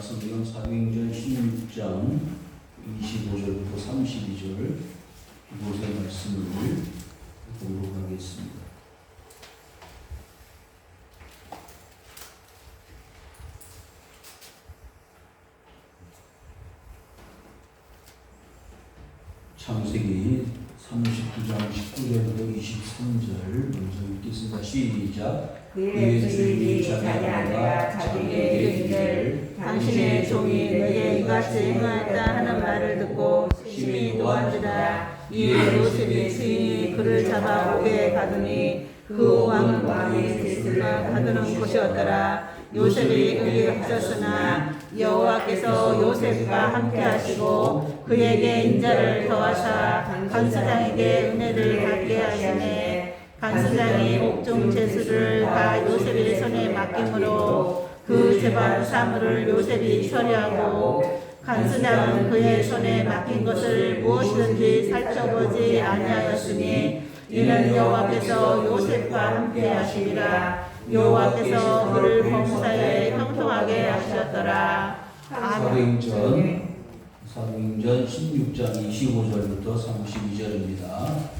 성경 사도행전 16장 25절부터 32절 이곳의 말씀을 공독하겠습니다. 창세기 39장 19절부터 23절 먼저 읽겠습니다. 시작. 그의 주인이 자기 아내가 자기에게 이르기를 당신의 종이 내게 이같이 행하였다 하는 말을 듣고 심히 노하더라. 이에 요셉의 주인이 그를 잡아 옥에 가두니 그 왕은 왕의 제수가 가두는 곳이었더라. 요셉이 거기에 갇혔으나 여호와께서 요셉과 함께 하시고 그에게 인자를 더하사 간수장에게 은혜를 받게 하시네. 간수장이 옥중 제수를 다 요셉의 손에 맡김으로 그 재반 사물을 요셉이 처리하고 간수장은 그의 손에 맡긴 것을 무엇이든지 살펴보지 아니하였으니 이는 여호와께서 요셉과 함께 하시리라. 여호와께서 그를 범사에 형통하게 하셨더라. 사도행전 16장 25절부터 32절입니다.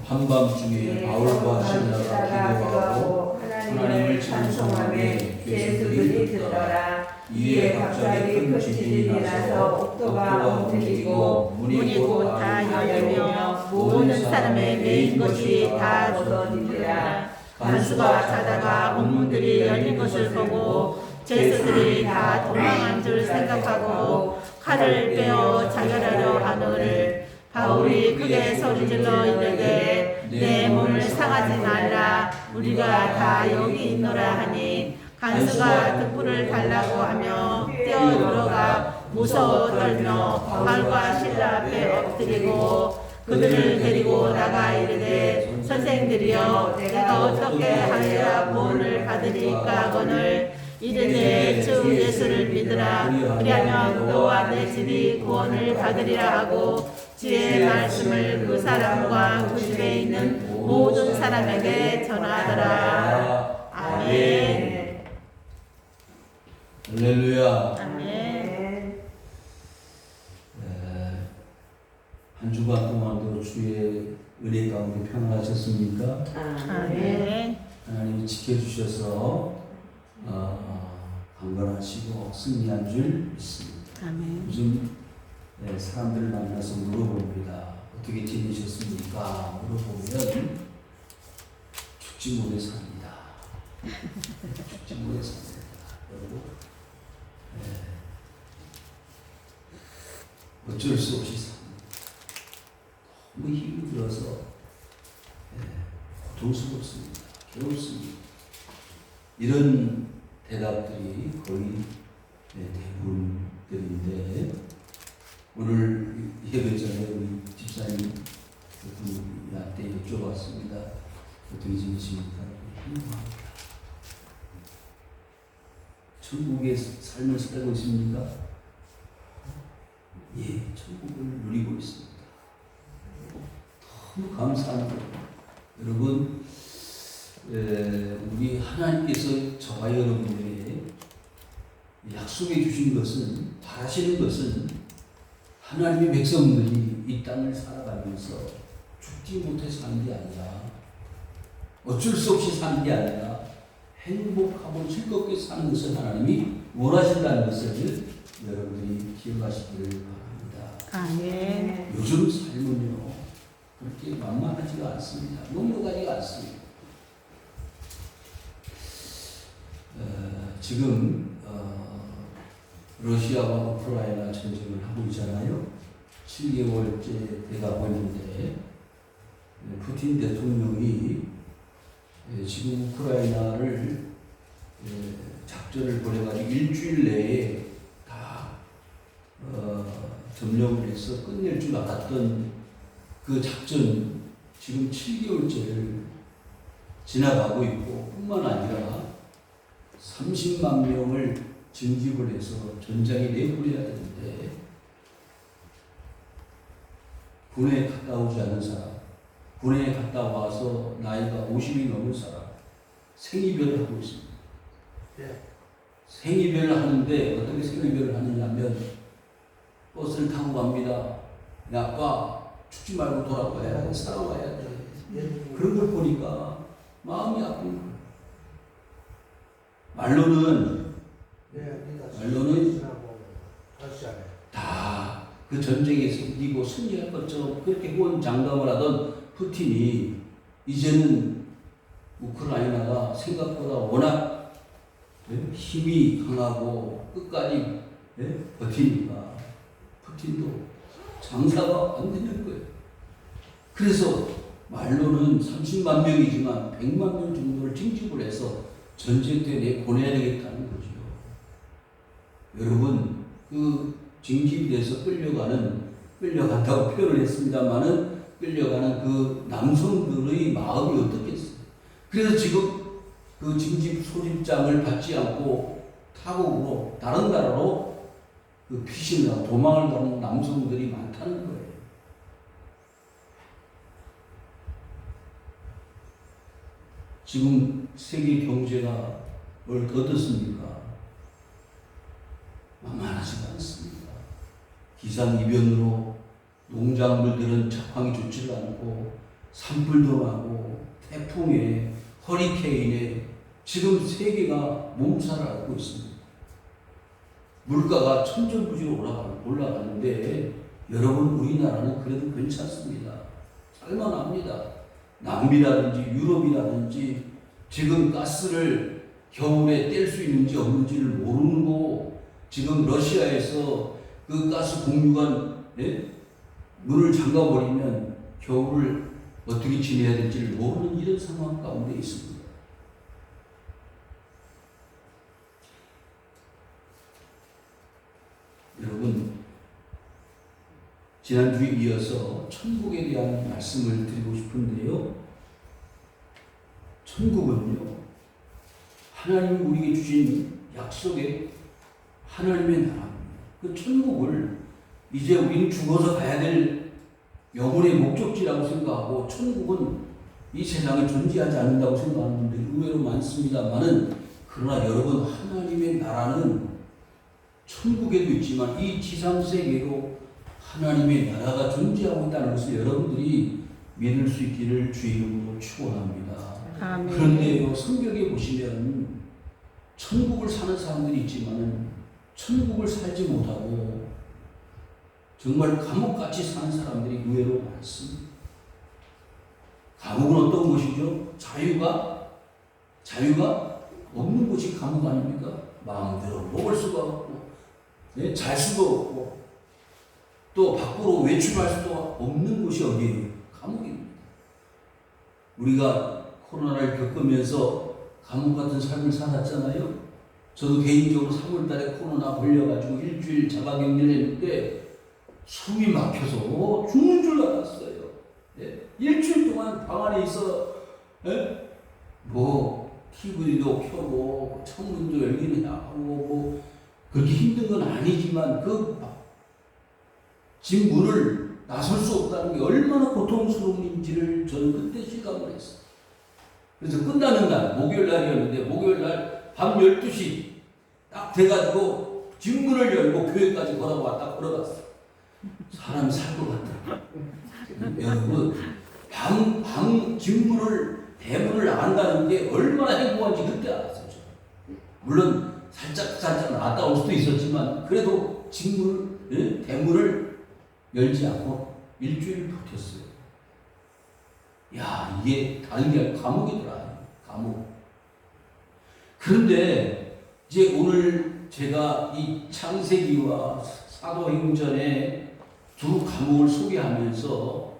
한밤중에 바울과 실라가 기도하고 하나님을 찬송하며 죄수들이 들더라. 이에 갑자기 큰 지진이 나서 옥토가 흔들리고 문이 곧 다 열리며 모든 사람의 메인 것이 다 주어지니라. 간수가 자다가 옥문들이 열린 것을 보고 죄수들이 다 도망한 줄 생각하고 칼을 빼어 자결하려 하노를 바울이 크게 소리질러 이르되 내 몸을 상하지 말라. 우리가 다 여기 있노라 하니 간수가 등불을 달라고 하며 뛰어들어가 무서워 떨며 바울과 실라 앞에 엎드리고 그들을 데리고 나가 이르되 선생들이여 내가 어떻게 하여야 구원을 받으리까 하거늘 이르되 주 예수를 믿으라. 그리하면 너와 내 집이 구원을 받으리라 하고 주의 말씀을 그 사람과 그 집에 있는 모든 사람에게 전하더라. 아멘. 할렐루야. 아멘. 한 주간 동안도 주의 은혜 가운데 평안하셨습니까? 아멘. 하나님이 지켜주셔서 강건하시고 승리한 줄 믿습니다. 아멘. 요즘 사람들을 만나서 물어봅니다. 어떻게 지내셨습니까? 물어보면 죽지 못해 삽니다. 죽지 못해 삽니다. 그리고 어쩔 수 없이 삽니다. 너무 힘이 들어서 고통스럽습니다. 괴롭습니다. 이런 대답들이 거의 대부분들인데 오늘 예배 전에 우리 집사님 그분한테 여쭤봤습니다. 어떻게 지내십니까? 행복합니다. 천국의 삶을 살고 있습니까? 예, 천국을 누리고 있습니다. 너무 감사합니다. 여러분, 우리 하나님께서 저와 여러분들에게 약속해 주신 것은, 바라시는 것은 하나님의 백성들이 이 땅을 살아가면서 죽지 못해 사는 게 아니라 어쩔 수 없이 사는 게 아니라 행복하고 즐겁게 사는 것을 하나님이 원하신다는 것을 여러분들이 기억하시기를 바랍니다. 아멘. 요즘 삶은요 그렇게 만만하지가 않습니다. 넉넉하지가 않습니다. 지금 러시아와 우크라이나 전쟁을 하고 있잖아요. 7개월째 돼가고 있는데 푸틴 대통령이 지금 우크라이나를 작전을 벌여가지고 일주일 내에 다 점령을 해서 끝낼 줄 알았던 그 작전 지금 7개월째를 지나가고 있고 뿐만 아니라 30만 명을 징집을 해서 전장에 내보내야 되는데 군에 갔다 오지 않은 사람, 군에 갔다 와서 나이가 50이 넘은 사람 생이별을 하고 있습니다. 생이별을 하는데 어떻게 생이별을 버스를 타고 갑니다. 야, 아빠 죽지 말고 돌아가야 돼. 살아와야 돼. 그런 걸 보니까 마음이 아픈 거예요. 말로는 다 그 전쟁에서 이기고 승리할 것처럼 그렇게 호언장담을 하던 푸틴이 이제는 우크라이나가 생각보다 워낙 힘이 강하고 끝까지 버티니까 푸틴도 장사가 안 되는 거예요. 그래서 말로는 30만 명이지만 100만 명 정도를 징집을 해서 전쟁터에 보내야 되겠다는 거죠. 여러분, 그 징집이 돼서 끌려간다고 표현을 했습니다만은 끌려가는 그 남성들의 마음이 어떻겠어요? 그래서 지금 그 징집 소집장을 받지 않고 타국으로 다른 나라로 그 피신을 하고 도망을 가는 남성들이 많다는 거예요. 지금 세계 경제가 어떻습니까? 만만하지가 않습니다. 기상이변으로 농작물들은 작황이 좋지를 않고 산불도 나고 태풍에 허리케인에 지금 세계가 몸살을 앓고 있습니다. 물가가 천정부지로 올라가는데 여러분 우리나라는 그래도 괜찮습니다. 살만합니다. 남미라든지 유럽이라든지 지금 가스를 겨울에 뗄 수 있는지 없는지를 모르는 거 지금 러시아에서 그 가스 공유관 문을 잠가버리면 겨울을 어떻게 지내야 될지를 모르는 이런 상황 가운데 있습니다. 여러분, 지난주에 이어서 천국에 대한 말씀을 드리고 싶은데요. 천국은요, 하나님이 우리에게 주신 약속의 하나님의 나라입니다. 그 천국을 이제 우리는 죽어서 가야 될 영혼의 목적지라고 생각하고 천국은 이 세상에 존재하지 않는다고 생각하는 분들이 의외로 많습니다만은 그러나 여러분 하나님의 나라는 천국에도 있지만 이 지상세계로 하나님의 나라가 존재하고 있다는 것을 여러분들이 믿을 수 있기를 주의 이름으로 축원합니다. 그런데요, 성경에 보시면 천국을 사는 사람들이 있지만은 천국을 살지 못하고 정말 감옥같이 사는 사람들이 의외로 많습니다. 감옥은 어떤 곳이죠? 자유가 없는 곳이 감옥 아닙니까? 마음대로 먹을 수가 없고, 잘 수도 없고, 또 밖으로 외출할 수도 없는 곳이 어디예요? 감옥입니다. 우리가 코로나를 겪으면서 감옥 같은 삶을 살았잖아요. 저도 개인적으로 3월 달에 코로나 걸려가지고 일주일 자가격리를 했는데 숨이 막혀서 죽는 줄 알았어요. 일주일 동안 방 안에 있어, TV도 켜고 창문도 열기는 하고 그렇게 힘든 건 아니지만 집 문을 나설 수 없다는 게 얼마나 고통스러운지를 저는 그때 실감을 했어요. 그래서 끝나는 날, 목요일 날이었는데 목요일 날 밤 12시 딱 돼가지고 집 문을 열고 교회까지 걸어갔어요. 사람이 살 것 같더라고요. 여러분, 대문을 나간다는 게 얼마나 행복한지 그때 알았어요. 물론 살짝 나갔다 올 수도 있었지만 그래도 대문을 열지 않고 일주일 버텼어요. 야, 이게 다른 게 아니라 감옥이더라. 감옥. 그런데 이제 오늘 제가 이 창세기와 사도행전의 두 감옥을 소개하면서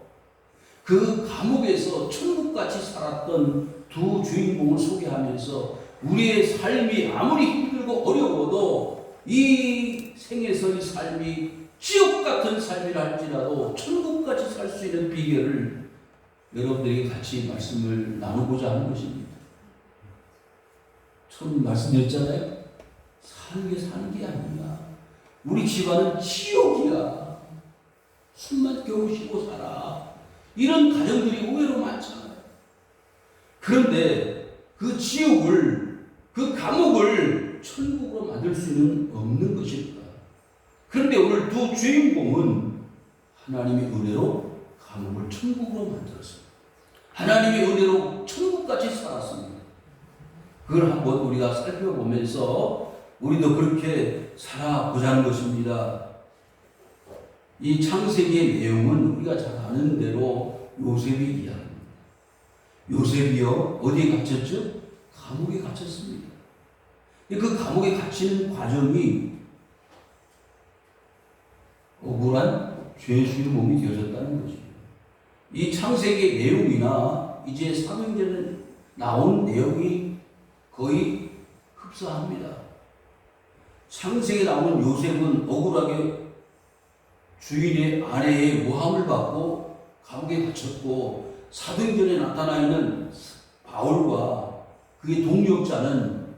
그 감옥에서 천국같이 살았던 두 주인공을 소개하면서 우리의 삶이 아무리 힘들고 어려워도 이 생에서의 삶이 지옥 같은 삶이라 할지라도 천국같이 살 수 있는 비결을 여러분들에게 같이 말씀을 나누고자 하는 것입니다. 처음 말씀드렸잖아요. 사는 게 아니야. 우리 집안은 지옥이야. 숨만 겨우 쉬고 살아. 이런 가정들이 의외로 많잖아요. 그런데 그 지옥을, 그 감옥을 천국으로 만들 수는 없는 것일까? 그런데 오늘 두 주인공은 하나님의 은혜로 감옥을 천국으로 만들었습니다. 하나님의 은혜로 천국같이 살았습니다. 그걸 한번 우리가 살펴보면서 우리도 그렇게 살아보자는 것입니다. 이 창세기의 내용은 우리가 잘 아는 대로 요셉의 이야기입니다. 요셉이요, 어디에 갇혔죠? 감옥에 갇혔습니다. 그 감옥에 갇히는 과정이 억울한 죄수의 몸이 되어졌다는 것이죠. 이 창세기의 내용이나 이제 사도행전에 나온 내용이 거의 흡사합니다. 창세기에 나오는 요셉은 억울하게 주인의 아내의 모함을 받고 감옥에 갇혔고, 사도행전에 나타나 있는 바울과 그의 동역자는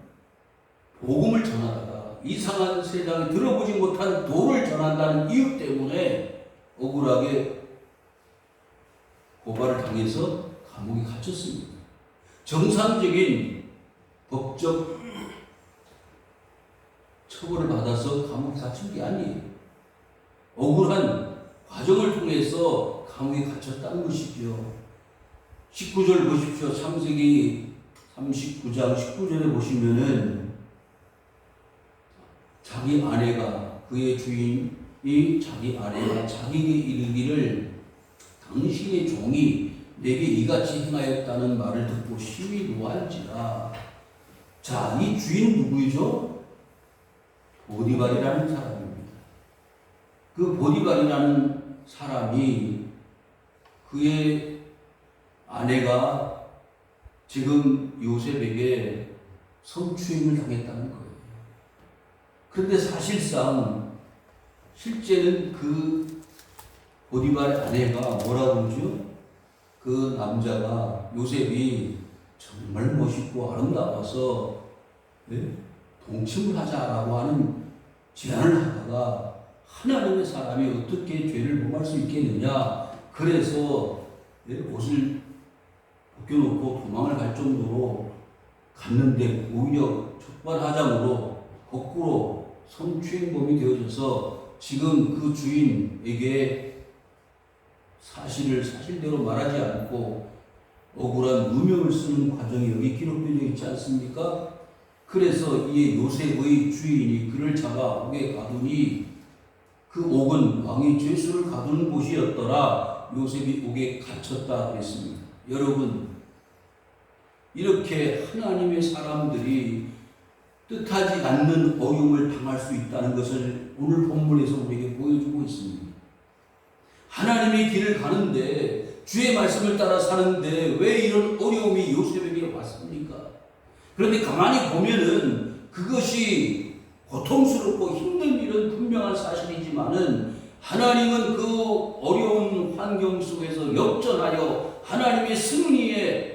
복음을 전하다가 이상한 세상에 들어보지 못한 도를 전한다는 이유 때문에 억울하게 고발을 당해서 감옥에 갇혔습니다. 정상적인 법적 처벌을 받아서 감옥에 갇힌 게 아니에요. 억울한 과정을 통해서 감옥에 갇혔다는 것이죠. 19절 보십시오. 창세기 39장 19절에 보시면은 자기 아내가, 그의 주인이 자기 아내가 자기에게 이르기를 당신의 종이 내게 이같이 행하였다는 말을 듣고 심히 노할지라. 자, 이 주인은 누구이죠? 보디발이라는 사람입니다. 그 보디발이라는 사람이 그의 아내가 지금 요셉에게 성추임을 당했다는 거예요. 그런데 사실상 실제는 그 보디발의 아내가 뭐라고 그러죠? 그 남자가 요셉이 정말 멋있고 아름다워서 동침을 하자라고 하는 제안을 하다가 하나님의 사람이 어떻게 죄를 범할 수 있겠느냐, 그래서 옷을 벗겨놓고 도망을 갈 정도로 갔는데 오히려 촉발하자므로 거꾸로 성추행범이 되어져서 지금 그 주인에게 사실대로 말하지 않고 억울한 누명을 쓰는 과정이 여기 기록되어 있지 않습니까? 그래서 이 요셉의 주인이 그를 잡아 옥에 가두니 그 옥은 왕이 죄수를 가두는 곳이었더라. 요셉이 옥에 갇혔다 그랬습니다. 여러분, 이렇게 하나님의 사람들이 뜻하지 않는 어려움을 당할 수 있다는 것을 오늘 본문에서 우리에게 보여주고 있습니다. 하나님의 길을 가는데, 주의 말씀을 따라 사는데 왜 이런 어려움이 요셉에게 왔습니까? 그런데 가만히 보면은 그것이 고통스럽고 힘든 일은 분명한 사실이지만은 하나님은 그 어려운 환경 속에서 역전하여 하나님의 승리의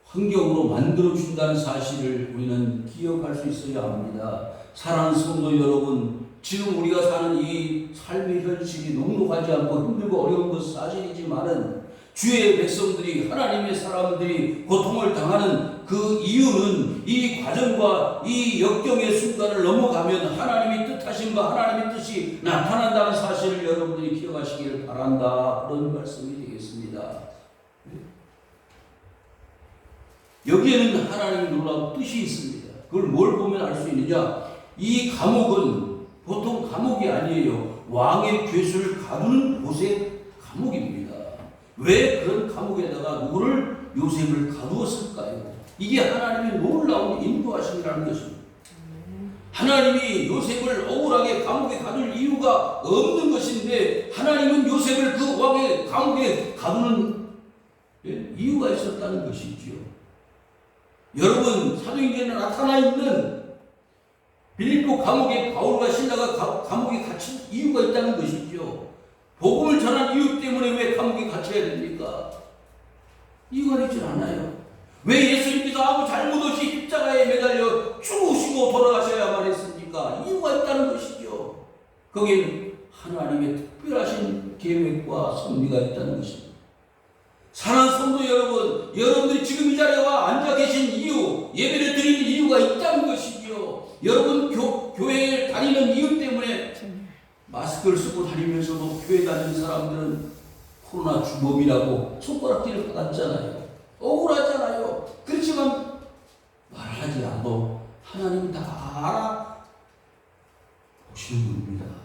환경으로 만들어준다는 사실을 우리는 기억할 수 있어야 합니다. 사랑하는 성도 여러분, 지금 우리가 사는 이 삶의 현실이 녹록하지 않고 힘들고 어려운 것은 사실이지만은 주의 백성들이, 하나님의 사람들이 고통을 당하는 그 이유는 이 과정과 이 역경의 순간을 넘어가면 하나님의 뜻하심과 하나님의 뜻이 나타난다는 사실을 여러분들이 기억하시기를 바란다. 그런 말씀이 되겠습니다. 여기에는 하나님의 놀라운 뜻이 있습니다. 그걸 뭘 보면 알 수 있느냐? 이 감옥은 보통 감옥이 아니에요. 왕의 죄수를 가두는 곳의 감옥입니다. 왜 그런 감옥에다가 누구를, 요셉을 가두었을까요? 이게 하나님의 놀라운 인도하심이라는 것입니다. 하나님이 요셉을 억울하게 감옥에 가둘 이유가 없는 것인데 하나님은 요셉을 그 왕의 감옥에 가두는 이유가 있었다는 것이지요. 여러분, 사도행전에 나타나 있는 빌립보 감옥에 바울과 실라가 감옥에 갇힌 이유가 있다는 것이죠. 복음을 전한 이유 때문에 왜 감옥에 갇혀야 됩니까? 이유가 있지 않아요. 왜 예수님께서 아무 잘못 없이 십자가에 매달려 죽으시고 돌아가셔야만 했습니까? 이유가 있다는 것이죠. 거기에는 하나님의 특별하신 계획과 섭리가 있다는 것입니다. 사랑하는 성도 여러분, 여러분들이 지금 이 자리에 와 앉아 계신 이유, 예배를 드리는 이유가 있다는 것이죠. 여러분 교회에 다니는 이유 때문에 마스크를 쓰고 다니면서도 교회 다니는 사람들은 코로나 주범이라고 손가락질을 받았잖아요. 억울하잖아요. 그렇지만 말하지 않아도 하나님은 다 알아 보시는 분입니다.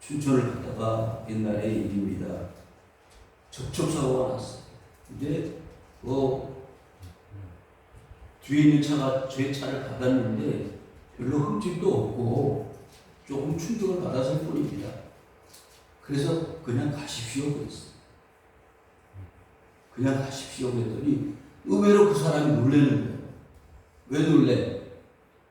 춘천을 갔다가 옛날에 일입니다. 접촉사고가 났어요. 근데 뒤에 있는 차가 제 차를 받았는데 별로 흠집도 없고 조금 충격을 받았을 뿐입니다. 그래서 그냥 가십시오 그랬어요. 그냥 가십시오 그랬더니 의외로 그 사람이 놀라는 거예요. 왜 놀래?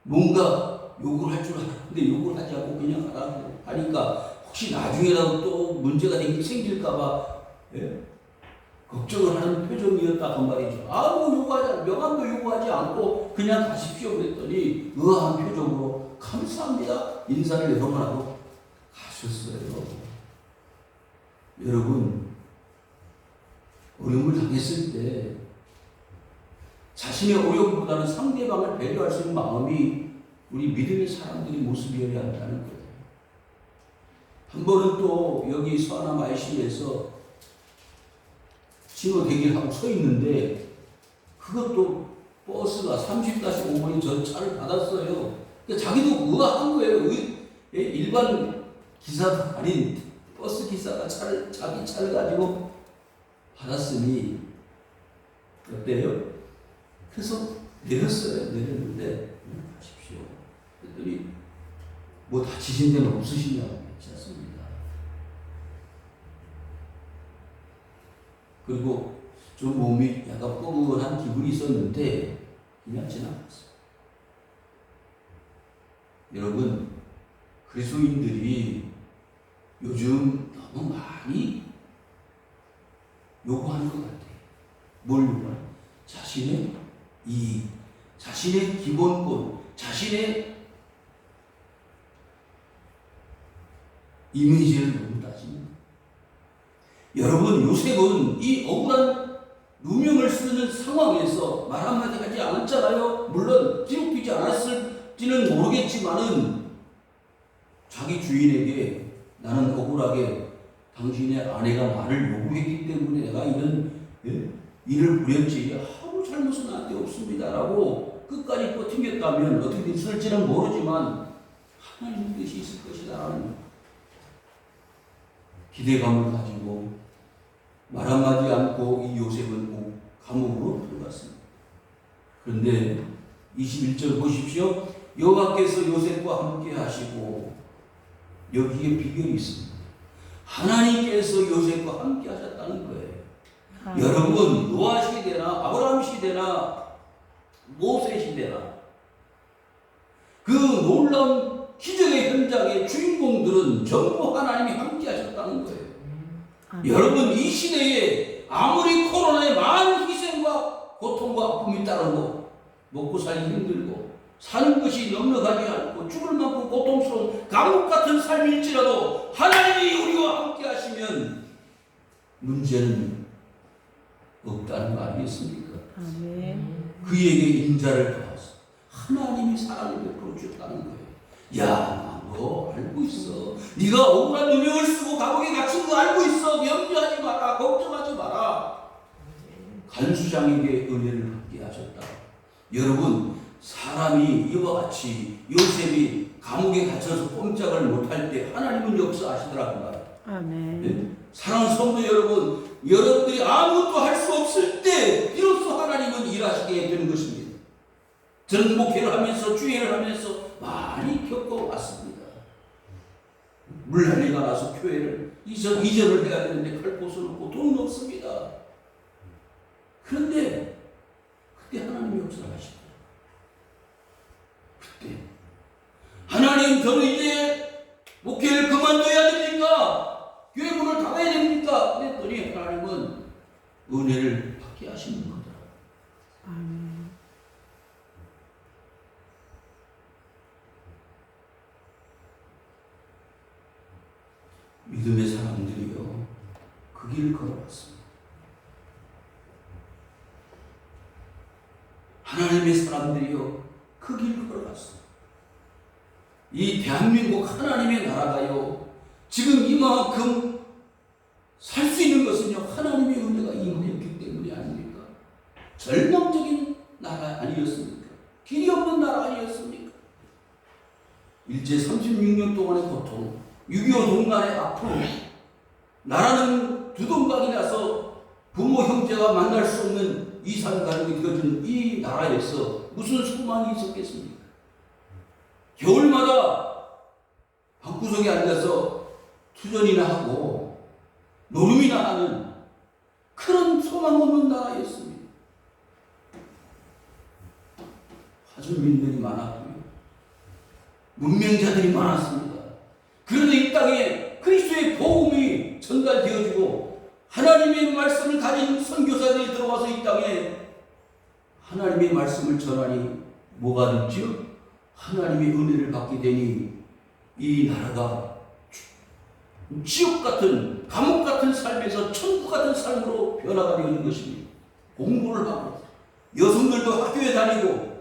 뭔가 욕을 할 줄 알았는데 욕을 하지 않고 그냥 가라고 하니까 혹시 나중에라도 또 문제가 생길까봐 걱정을 하는 표정이었다고 말이죠. 뭐 요구하지, 명함도 요구하지 않고 그냥 가십시오 그랬더니 의아한 표정으로 감사합니다 인사를 여러 번 하고 가셨어요. 여러분, 어려움을 당했을 때 자신의 어려움보다는 상대방을 배려할 수 있는 마음이 우리 믿음의 사람들의 모습이어야 한다는 거예요. 한 번은 또 여기 서하남 IC에서 신호 대기하고 서 있는데 그것도 버스가 30-5번이 저 차를 받았어요. 그러니까 자기도 의아한 거예요. 일반 기사도 아닌 버스 기사가 자기 차를 가지고 받았으니 어때요? 그래서 내렸는데 하십시오. 그랬더니 뭐 다치신 데는 없으시냐고. 괜찮습니다. 그리고 좀 몸이 약간 뻐근한 기분이 있었는데 그냥 지나갔어요. 여러분, 그리스도인들이 요즘 너무 많이 요구하는 것 같아요. 뭘 요구하는? 자신의 이익, 자신의 기본권, 자신의 이미지를 너무 따집니다. 여러분, 요셉은 이 억울한 누명을 쓰는 상황에서 말 한마디 하지 않았잖아요. 물론 기록되지 않았을지는 모르겠지만은 자기 주인에게 나는 억울하게 당신의 아내가 나를 요구했기 때문에 내가 이런 일을 부렸지 아무 잘못은 나한테 없습니다라고 끝까지 버팅겼다면 어떻게 됐을지는 모르지만 하나님 뜻이 있을 것이다라는 기대감을 가지고 말 한마디 않고 이 요셉은 감옥으로 들어갔습니다. 그런데 21절 보십시오. 여호와께서 요셉과 함께 하시고 여기에 비결이 있습니다. 하나님께서 요셉과 함께 하셨다는 거예요. 여러분, 노아 시대나 아브라함 시대나 모세 시대나 그 놀라운 기적의 현장의 주인공들은 전부 하나님이 함께 하셨다는 거예요. 여러분, 이 시대에 아무리 코로나에 많은 희생과 고통과 아픔이 따르고 먹고 살기 힘들고 사는 것이 넉넉하지 않고 죽을 만큼 고통스러운 감옥 같은 삶일지라도 하나님이 우리와 함께 하시면 문제는 없다는 거 아니겠습니까? 아멘. 그에게 인자를 더하소. 하나님이 사랑을 베풀어 주셨다는 거예요. 야, 너 알고 있어. 네가 억울한 누명을 쓰고 감옥에 갇힌 거 알고 있어. 염려하지 마라. 걱정하지 마라. 간수장에게 은혜를 받게 하셨다. 여러분, 사람이 이와 같이 요셉이 감옥에 갇혀서 꼼짝을 못할 때 하나님은 역사하시더라고요. 아멘. 네? 사랑하는 성도 여러분, 여러분들이 아무것도 할 수 없을 때 비로소 하나님은 일하시게 되는 것입니다. 저는 목회를 하면서 주회를 하면서 많이 겪어왔습니다. 물난리가 나서 교회를 이전을 해야 되는데 갈 곳은 없고 돈은 없습니다. 그런데 그때 하나님이 역사를 하십니다. 그때 하나님, 저는 이제 목회를 그만둬야 됩니까? 교회 문을 닫아야 됩니까? 그랬더니 하나님은 은혜를 받게 하시는 거더라고요. 아멘. 믿음의 사람들이요, 그 길을 걸어왔습니다. 하나님의 사람들이요 그 길을 걸어갔어. 이 대한민국 하나님의 나라가요 지금 이만큼 살 수 있는 것은요 하나님의 은혜가 임하였기 때문이 아닙니까? 절망적인 나라 아니었습니까? 길이 없는 나라 아니었습니까? 일제 36년 동안의 고통, 6.25 동란의 아픔, 나라는 두동강이 나서 부모 형제가 만날 수 없는 이산 가족이 되어진 이 나라에서 무슨 소망이 있었겠습니까? 겨울마다 방구석에 앉아서 투전이나 하고 노름이나 하는 그런 소망 없는 나라였습니다. 화전민들이 많았고요. 문명자들이 많았습니다. 그런데 이 땅에 그리스도의 복음이 전달되어지고 하나님의 말씀을 가진 선교사들이 들어와서 이 땅에 하나님의 말씀을 전하니 뭐가 됐죠? 하나님의 은혜를 받게 되니 이 나라가 지옥 같은 감옥 같은 삶에서 천국 같은 삶으로 변화가 되는 것입니다. 공부를 하고 여성들도 학교에 다니고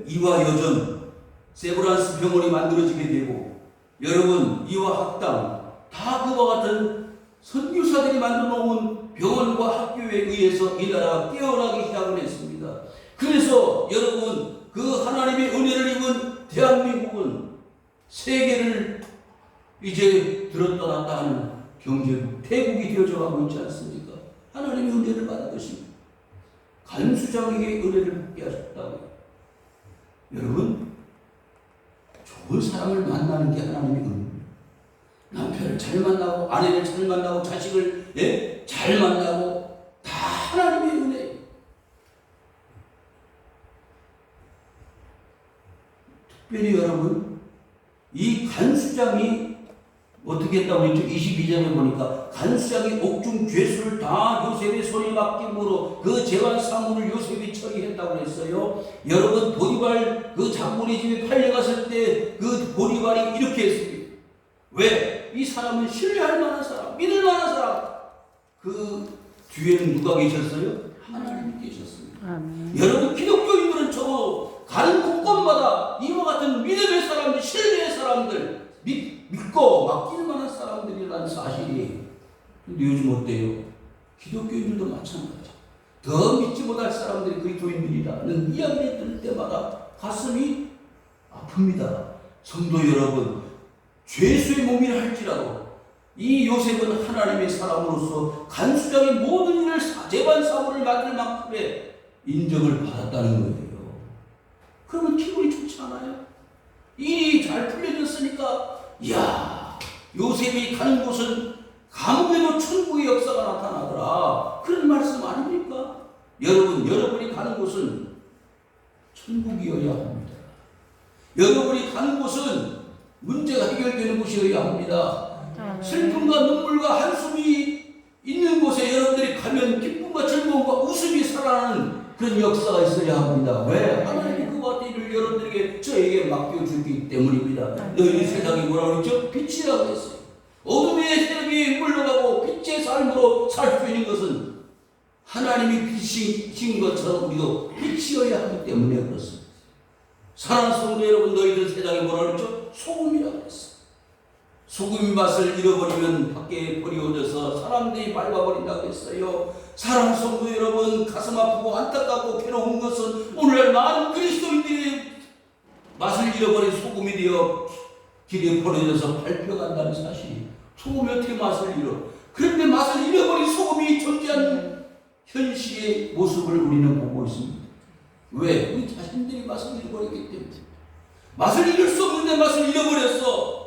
이화여전 세브란스 병원이 만들어지게 되고 여러분 이화학당 다 그와 같은 선교사들이 만들어 놓은 병원과 학교에 의해서 이 나라가 깨어나기 시작을 했습니다. 그래서 여러분 그 하나님의 은혜를 입은 대한민국은 세계를 이제 들었다 하는 경제국, 태국이 되어져 가고 있지 않습니까? 하나님의 은혜를 받은 것입니다. 간수장에게 은혜를 받게 하셨다고요. 여러분, 좋은 사람을 만나는 게 하나님의 은혜입니다. 남편을 잘 만나고, 아내를 잘 만나고, 자식을 잘 만나고, 다 하나님의 은혜예요. 특별히 여러분, 이 간수장이 어떻게 했다고 했죠? 22장에 보니까 간수장이 옥중 죄수를 다 요셉의 손에 맡김으로 그 재반 사물을 요셉이 처리했다고 했어요. 여러분 보디발 그 장군의 집에 팔려갔을 때 그 보디발이 이렇게 했습니다. 왜? 이 사람은 신뢰할 만한 사람, 믿을 만한 사람. 그 뒤에는 누가 계셨어요? 하나님이 계셨습니다. 여러분 기독교인들은 저 가는 곳곳마다 이와 같은 믿음의 사람들, 신뢰의 사람들, 믿고 맡길 만한 사람들이라는 사실이에요. 근데 요즘 어때요? 기독교인들도 마찬가지. 더 믿지 못할 사람들이 그리스도인들이라는 이야기를 들을 때마다 가슴이 아픕니다. 성도 여러분, 죄수의 몸이라 할지라도 이 요셉은 하나님의 사람으로서 간수장의 모든 일을 재반 사물을 맡을 만큼의 인정을 받았다는 거예요. 그러면 기분이 좋지 않아요? 일이 잘 풀려졌으니까 이야 요셉이 가는 곳은 감옥에도 천국의 역사가 나타나더라 그런 말씀 아닙니까? 여러분 여러분이 가는 곳은 천국이어야 합니다. 여러분이 가는 곳은 문제가 해결되는 곳이어야 합니다. 슬픔과 눈물과 한숨이 있는 곳에 여러분들이 가면 기쁨과 즐거움과 웃음이 살아나는 그런 역사가 있어야 합니다. 왜? 하나님이 그 같은 일을 여러분들에게 저에게 맡겨주기 때문입니다. 너희는 세상이 뭐라고 그랬죠? 빛이라고 했어요. 어둠의 세력이 물러가고 빛의 삶으로 살 수 있는 것은 하나님이 빛이신 것처럼 우리도 빛이어야 하기 때문에 그렇습니다. 사랑하는 성도 여러분, 너희들 세상에 뭐라고 그랬죠? 소금이라고 했어요. 소금의 맛을 잃어버리면 밖에 버려져서 사람들이 밟아버린다고 했어요. 사랑하는 성도 여러분, 가슴 아프고 안타깝고 괴로운 것은 오늘날 많은 그리스도인들이 맛을 잃어버린 소금이 되어 길에 버려져서 밟혀간다는 사실이. 소금이 어떻게 맛을 잃어? 그런데 맛을 잃어버린 소금이 존재하는 현실의 모습을 우리는 보고 있습니다. 왜? 우리 자신들이 맛을 잃어버렸기 때문에. 맛을 잃을 수 없는데 맛을 잃어버렸어.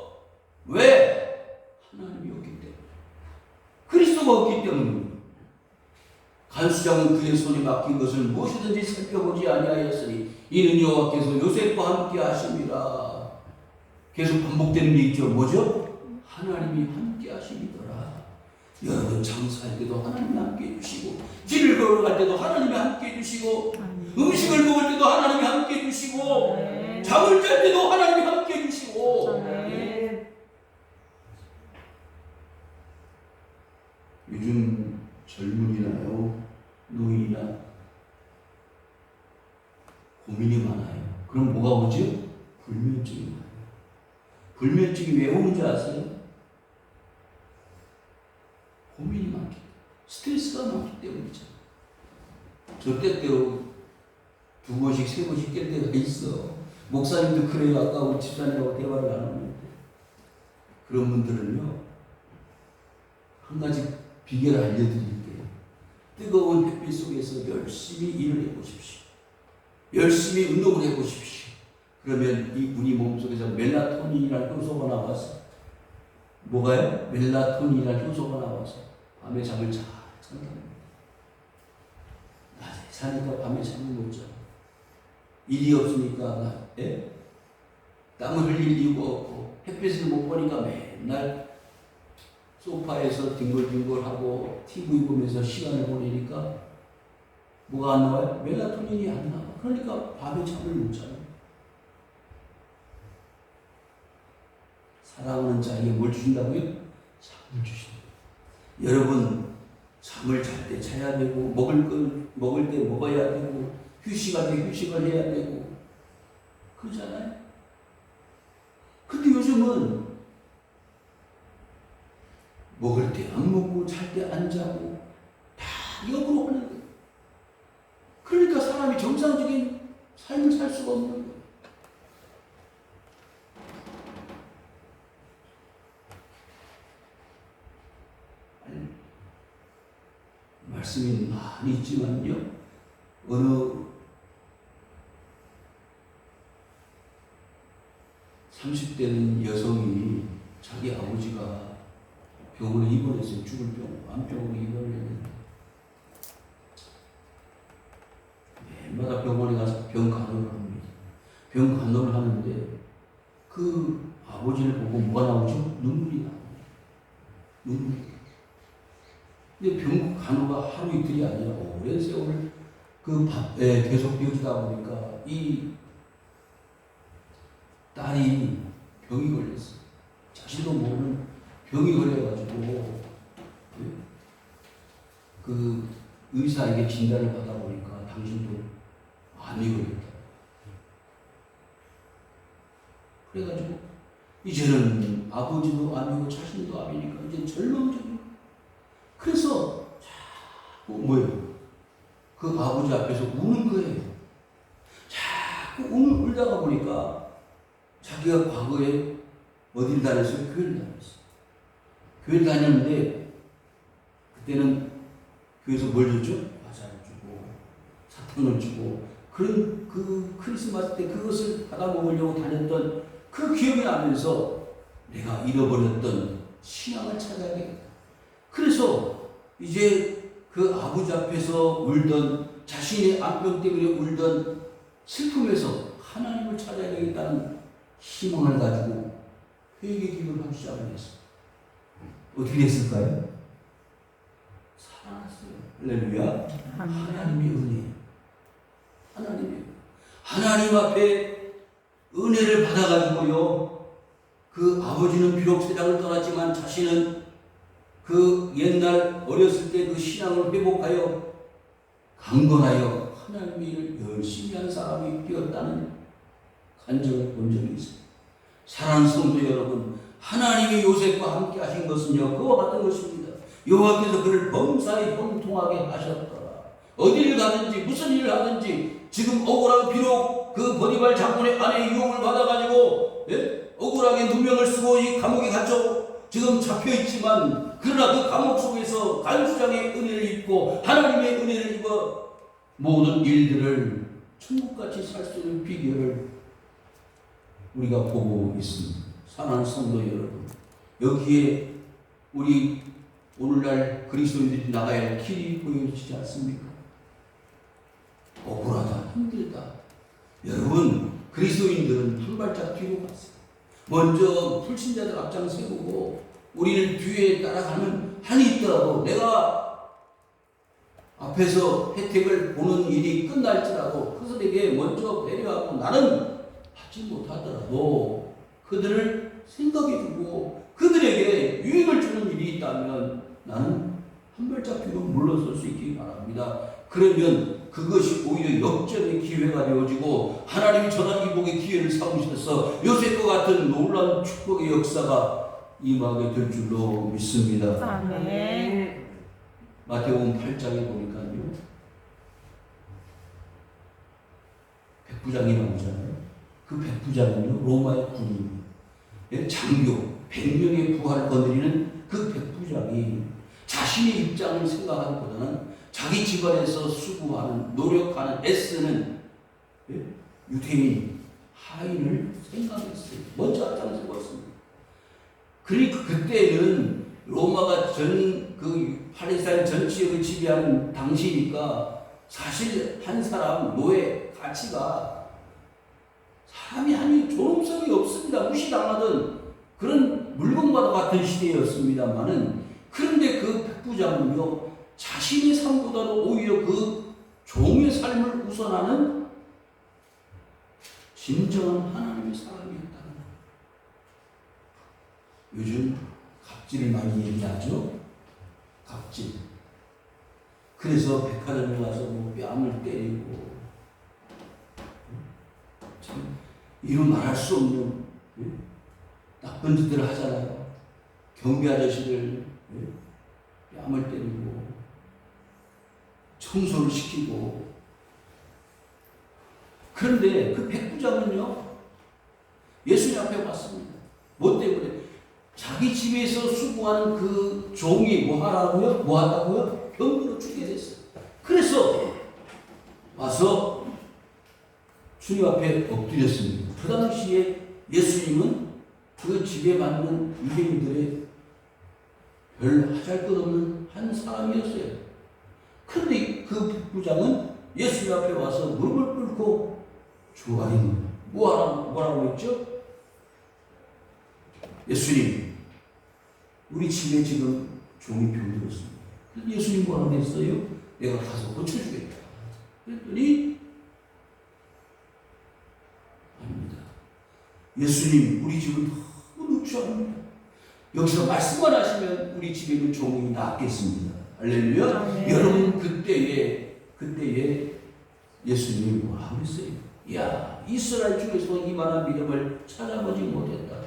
왜? 하나님이 없기 때문에. 그리스도가 없기 때문입니다. 간수장은 그의 손에 맡긴 것을 무엇이든지 살펴보지 아니하였으니 이는 여호와께서 요셉과 함께 하심이라. 계속 반복되는 게 있죠. 뭐죠? 하나님이 함께 하심이더라. 여러분 장사할 때도 하나님이 함께 해주시고 길을 걸어갈 때도 하나님이 함께 해주시고 음식을 먹을 때도 하나님이 함께 해주시고 잠을 잘 때도 하나님이 함께 해주시고 요즘 젊은이나요 노인이나 고민이 많아요. 그럼 뭐가 오죠? 불면증이 많아요. 불면증이 왜 오는지 아세요? 고민이 많기 때문에, 스트레스가 많기 때문이죠. 저 때때로 2번씩 3번씩 깰 때가 있어. 목사님도 그래요. 아까 우리 집사님하고 대화를 나눴는데, 그런 분들은요, 한 가지 비결을 알려드릴게요. 뜨거운 햇빛 속에서 열심히 일을 해보십시오. 열심히 운동을 해보십시오. 그러면 우리 몸속에서 멜라토닌이라는 효소가 나와서, 뭐가요? 멜라토닌이라는 효소가 나와서 밤에 잠을 잘 잔답니다. 낮에 자니까 밤에 잠을 못 자. 일이 없으니까 땀을 흘릴 이유가 없고, 햇빛을 못 보니까 맨날 소파에서 뒹굴뒹굴하고 TV 보면서 시간을 보내니까 뭐가 안 나와요? 멜라토닌이 안 나와. 그러니까 밤에 잠을 못 자요. 사랑하는 자에게 뭘 주신다고요? 잠을 주신다. 여러분, 잠을 잘 때 자야 되고, 먹을 때 먹어야 되고, 휴식할 때 휴식을 해야 되고, 그러잖아요? 근데 요즘은 먹을 때 안 먹고, 잘 때 안 자고, 다 역으로 하는 거예요. 그러니까 사람이 정상적인 삶을 살 수가 없는 거예요. 말씀이 많이 있지만요, 어느 30대는 여성이 자기 아버지가 병원에 입원해서 죽을 암병으로 입원을 했는데, 매일마다 병원에 가서 병 간호를 합니다. 병 간호를 하는데 그 아버지를 보고 뭐가 나오죠? 눈물이 나옵니다. 눈물이. 근데 병 간호가 하루 이틀이 아니라 오랜 세월을 계속 이어지다 보니까 이 딸이 병이 걸렸어요. 자신도 모르는 병이 걸려가지고 그 의사에게 진단을 받아보니까 당신도 암이 걸렸다. 그래가지고 이제는 아버지도 암이고 자신도 암이니까 이제 절망적이고, 그래서 자꾸 그 아버지 앞에서 우는 거예요. 자꾸 울다가 보니까 자기가 과거에 어딜 다녔어요? 교회를 다녔어요. 교회를 다녔는데 그때는 교회에서 뭘 줬죠? 과자를 주고 사탕을 주고, 그런 그 크리스마스 때 그것을 받아 먹으려고 다녔던 그 기억이 나면서 내가 잃어버렸던 신앙을 찾아야겠다. 그래서 이제 그 아버지 앞에서 울던, 자신의 암병 때문에 울던 슬픔에서 하나님을 찾아야 되겠다는 희망을 가지고 회개 기도를 하기 시작을 했어요. 어떻게 됐을까요? 살아났어요. 할렐루야. 하나님의 은혜. 하나님 앞에 은혜를 받아가지고요, 그 아버지는 비록 세상을 떠났지만 자신은 그 옛날 어렸을 때 그 신앙을 회복하여 강건하여 하나님의 일을 열심히 한 사람이 되었다는 간증을 본 적이 있습니다. 사랑하는 성도 여러분, 하나님이 요셉과 함께 하신 것은요, 그와 같은 것입니다. 여호와께서 그를 범사에 형통하게 하셨더라. 어디를 가든지 무슨 일을 하든지, 지금 억울하게 비록 그 보디발 장군의 아내의 유혹을 받아가지고 억울하게 누명을 쓰고 이 감옥에 갇혀 지금 잡혀있지만, 그러나 그 감옥 속에서 간수장의 은혜를 입고 하나님의 은혜를 입어 모든 일들을 천국같이 살 수 있는 비결을 우리가 보고 있습니다. 사랑하는 성도 여러분, 여기에 우리 오늘날 그리스도인들이 나가야 할 길이 보여지지 않습니까? 억울하다, 힘들다. 여러분, 그리스도인들은 한 발짝 뒤로 갔어요. 먼저 불신자들 앞장 세우고 우리를 뒤에 따라가는 한이 있더라도, 내가 앞에서 혜택을 보는 일이 끝날지라도 그들에게 먼저 배려하고 나는 하지 못하더라도 그들을 생각해주고 그들에게 유익을 주는 일이 있다면 나는 한 발짝 뒤로 물러설 수 있기 바랍니다. 그러면 그 그것이 오히려 역전의 기회가 되어지고 하나님이 전환기복의 기회를 삼으셔서 요셉과 같은 놀라운 축복의 역사가 임하게 될 줄로 믿습니다. 아멘. 마태복음 8장에 보니까요, 백부장이 나오잖아요. 그 백부장은요, 로마의 군인, 장교 100명의 부하를 거느리는 그 백부장이 자신의 입장을 생각하기보다는 자기 집안에서 수고하는, 노력하는, 애쓰는 유대인, 하인을 생각했어요. 먼저 앞장서었습니다. 그러니까 그때는 로마가 그 팔레스타인 전 지역을 지배하는 당시니까 사실 한 사람 노예 가치가 사람이 아니 존엄성이 없습니다. 무시당하던 그런 물건과도 같은 시대였습니다만은, 그런데 그 백부장은요, 자신의 삶보다도 오히려 그 종의 삶을 우선하는 진정한 하나님의 사람이었다는 거예요. 요즘 갑질을 많이 얘기하죠. 갑질. 그래서 백화점에 가서 뭐 뺨을 때리고, 참 이루 말할 수 없는 나쁜 짓들을 하잖아요. 경비 아저씨들 뺨을 때리고 청소를 시키고. 그런데 그 백부장은요, 예수님 앞에 왔습니다. 뭐 때문에? 자기 집에서 수고하는 그 종이 뭐 하라고요? 뭐 한다고요? 병으로 죽게 됐어요. 그래서 와서 주님 앞에 엎드렸습니다. 그 당시에 예수님은 그 집에 맞는 유대인들의 별 하잘것없는 한 사람이었어요. 그런데 그 백부장은 예수님 앞에 와서 무릎을 꿇고 주아님 뭐라고 했죠? 예수님, 우리 집에 지금 종이 병들었습니다. 예수님 뭐라고 했어요? 내가 가서 고쳐주겠다. 그랬더니 아닙니다. 예수님, 우리 집은 너무 누추합니다. 여기서 말씀만 하시면 우리 집에 있는 종이 낫겠습니다. 할렐루야. 네. 여러분, 그때에 예수님이 뭐라고 했어요? 야, 이스라엘 중에서 이만한 믿음을 찾아보지 못했다.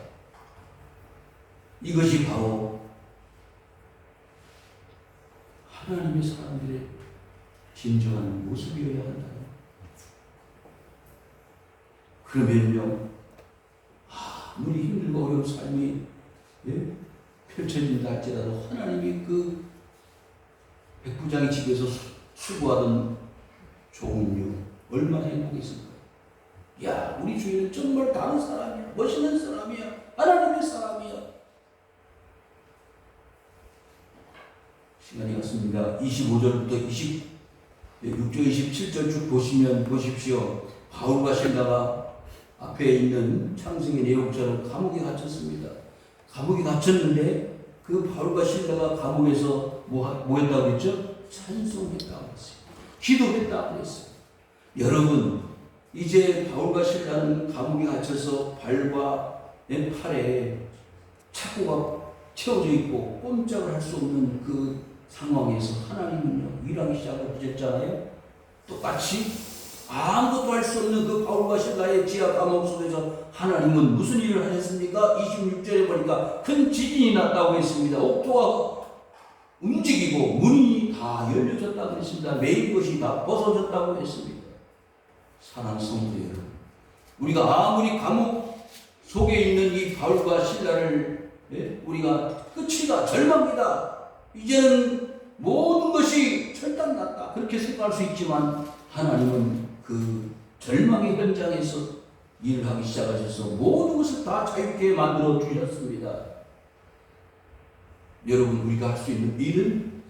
이것이 바로 하나님의 사람들의 진정한 모습이어야 한다. 그러면요, 아무리 힘들고 어려운 삶이 펼쳐진다 할지라도 하나님이 그 백부장의 집에서 수고하던 종은요, 얼마나 행복했을까. 야, 우리 주인은 정말 다른 사람이야. 멋있는 사람이야. 하나님의 사람이야. 시간이 갔습니다. 25절부터 26절, 27절 쭉 보십시오. 바울과 실라가 앞에 있는 창세기 내용처럼 감옥에 갇혔습니다. 감옥에 갇혔는데 그 바울과 실라가 감옥에서 뭐 했다고 했죠? 찬송했다고 했어요. 기도했다고 했어요. 여러분, 이제 바울과 실라는 감옥에 갇혀서 발과 팔에 착고가 채워져 있고 꼼짝을 할 수 없는 그 상황에서 하나님은요, 일하기 시작을 하셨잖아요. 똑같이 아무것도 할 수 없는 그 바울과 실라의 지하 감옥 속에서 하나님은 무슨 일을 하셨습니까? 26절에 보니까 큰 지진이 났다고 했습니다. 옥토가 움직이고 문이 다 열려졌다고 했습니다. 매일 것이 다 벗어졌다고 했습니다. 사랑하는 성도 여러분, 우리가 아무리 감옥 속에 있는 이 바울과 실라를 우리가 끝이다, 절망이다, 이제는 모든 것이 철당났다, 그렇게 생각할 수 있지만 하나님은 그 절망의 현장에서 일을 하기 시작하셔서 모든 것을 다 자유롭게 만들어 주셨습니다. 여러분, 우리가 할 수 있는 일은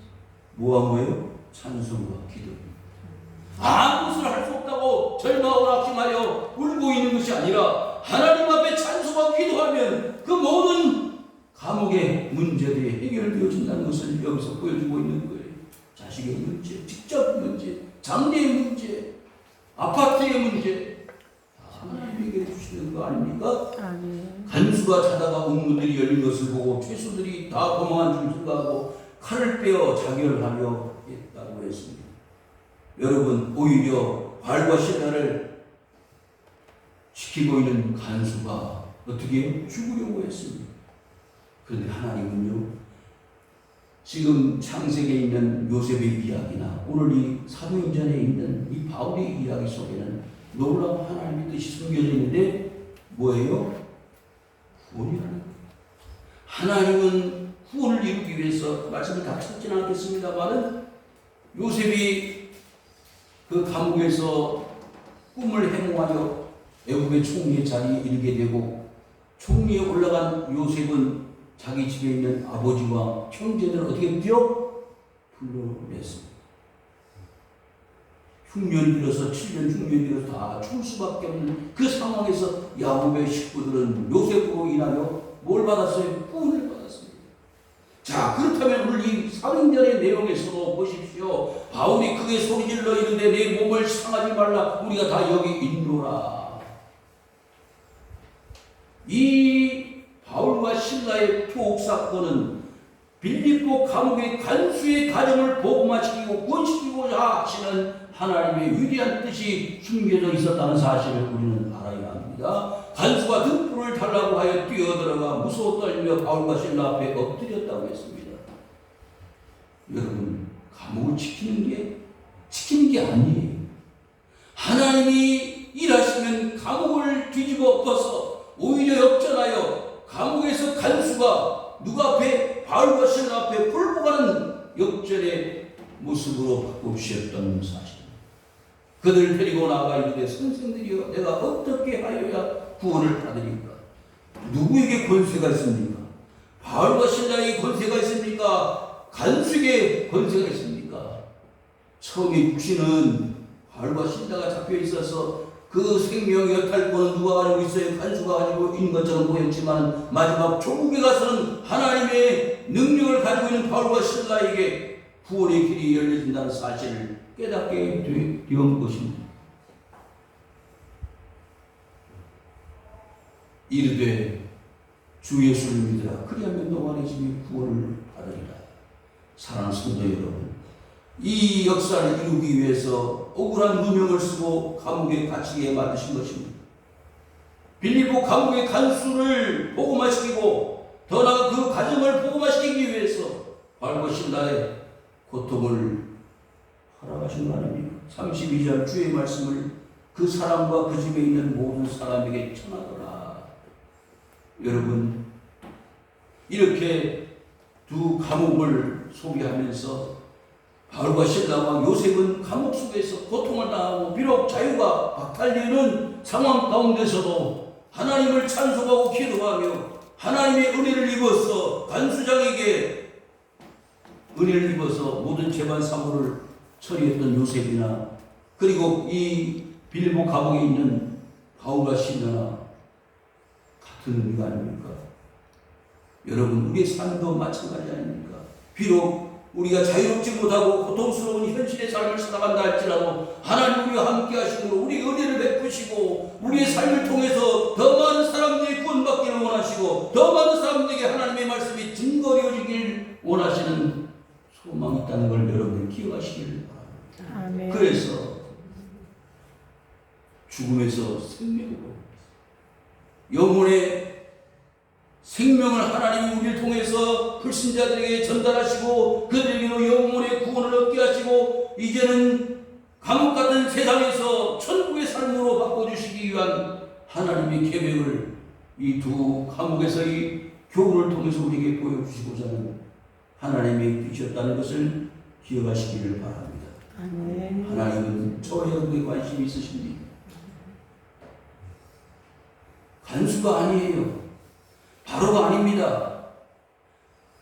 뭐예요? 찬송과 기도입니다. 아무 것을 할 수 없다고 절망하고 낙심하여 울고 있는 것이 아니라 하나님 앞에 찬송과 기도하면 그 모든 감옥의 문제들이 해결되어진다는 것을 여기서 보여주고 있는 거예요. 자식의 문제, 직접 문제, 장래의 문제, 아파트의 문제, 하나님 해결해 주시는 거 아닙니까? 아멘. 간수가 자다가 옥문들이 열린 것을 보고 죄수들이 다 도망한 줄 생각하고 칼을 빼어 자결하려 했다고 했습니다. 여러분 오히려 바알과 신라를 지키고 있는 간수가 어떻게 해요? 죽으려고 했습니다. 그런데 하나님은요, 지금 창세기에 있는 요셉의 이야기나 오늘 이 사도행전에 있는 이 바울의 이야기 속에는 놀라운 하나님의 뜻이 숨겨져 있는데 뭐예요? 구원이라는 거예요. 하나님은 구원을 이루기 위해서 말씀을 다 찾지는 않겠습니다만은 요셉이 그 감옥에서 꿈을 해몽하여 애굽의 총리의 자리에 이르게 되고 총리에 올라간 요셉은 자기 집에 있는 아버지와 형제들을 어떻게 뛰어 불러냈습니다. 흉년이 들어서 7년 흉년이 들어서 다 죽을 수밖에 없는 그 상황에서 야곱의 식구들은 요셉으로 인하여 뭘 받았어요? 구원을 받았습니다. 자, 그렇다면 오늘 이 사도행전의 내용에서도 보십시오. 바울이 크게 소리질러 이르되 내 몸을 상하지 말라. 우리가 다 여기 있노라. 이 바울과 신라의 투옥 사건은 빌립보 감옥의 간수의 가정을 복음화시키고 구원시키고자 하시는 하나님의 위대한 뜻이 숨겨져 있었다는 사실을 우리는 알아야 합니다. 간수가 등불을 달라고 하여 뛰어들어가 무서워 떨며 바울과 신라 앞에 엎드렸다고 했습니다. 여러분, 감옥을 지키는 게 아니에요. 하나님이 일하시면 감옥을 뒤집어 엎어서 오히려 역전하여 감옥에서 간수가 누가 앞에 바울과 신라 앞에 굴복하는 역전의 모습으로 바꾸셨던 사실. 그들을 데리고 나아가 이르되 선생들이여 내가 어떻게 하여야 구원을 받으리까? 누구에게 권세가 있습니까? 바울과 신라에게 권세가 있습니까? 간수에게 권세가 있습니까? 처음에 육신은 바울과 신라가 잡혀 있어서 그 생명의 여탈권은 누가 가지고 있어요? 간수가 가지고 있는 것처럼 보였지만 마지막 조국에 가서는 하나님의 능력을 가지고 있는 바울과 신라에게 구원의 길이 열려진다는 사실을 깨닫게 된 것입니다. 이르되 주 예수를 믿으라. 그리하면 너와 네 집이 구원을 받으리라. 사랑하는 성도 여러분, 이 역사를 이루기 위해서 억울한 누명을 쓰고 감옥에 갇히게 만드신 것입니다. 빌립보 감옥의 간수를 복음화시키고 더 나아가 그 가정을 복음화시키기 위해서 바울과 신라의 고통을 허락하신 거 아닙니까? 32절 주의 말씀을 그 사람과 그 집에 있는 모든 사람에게 전하더라. 여러분, 이렇게 두 감옥을 소개하면서 바울과 신라와 요셉은 감옥 속에서 고통을 당하고 비록 자유가 박탈되는 상황 가운데서도 하나님을 찬송하고 기도하며 하나님의 은혜를 입어서 간수장에게 은혜를 입어서 모든 재반 사고를 처리했던 요셉이나 그리고 이 빌립보 감옥에 있는 바울과 신라나 같은 의미가 아닙니까? 여러분, 우리의 삶도 마찬가지 아닙니까? 비록 우리가 자유롭지 못하고 고통스러운 현실의 삶을 살아간다 할지라도 하나님 우리와 함께 하시고 우리 은혜를 베푸시고 우리의 삶을 통해서 더 많은 사람들이 구원받기를 원하시고 더 많은 사람들에게 하나님의 말씀이 증거되어지길 원하시는 소망이 있다는 걸 여러분들 기억하시길 바랍니다. 아멘. 그래서 죽음에서 생명으로 영혼의 생명을 하나님이 우리를 통해서 불신자들에게 전달하시고 그들에게로 영혼의 구원을 얻게 하시고 이제는 감옥 같은 세상에서 천국의 삶으로 바꿔주시기 위한 하나님의 계획을 이 두 감옥에서의 교훈을 통해서 우리에게 보여주시고자 하는 하나님의 뜻이었다는 것을 기억하시기를 바랍니다. 아멘. 하나님은 저와 여러분에게 관심이 있으십니다. 간수가 아니에요. 바로가 아닙니다.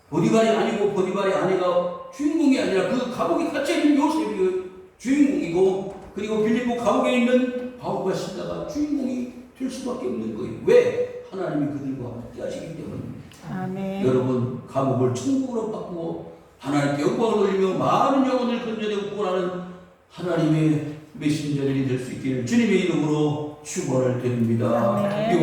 보디발이 아니고 보디발의 아내가 주인공이 아니라 그 감옥에 갇혀있는 요셉이 주인공이고 그리고 빌립보 감옥에 있는 바울과 신라가 주인공이 될 수밖에 없는 거예요. 왜? 하나님이 그들과 함께 하시기 때문입니다. 아멘. 여러분, 감옥을 천국으로 바꾸고 하나님께 영광을 돌리며 많은 영혼을 건져내고 구원하는 하나님의 메신저들이 될 수 있기를 주님의 이름으로 축원을 드립니다. 아멘.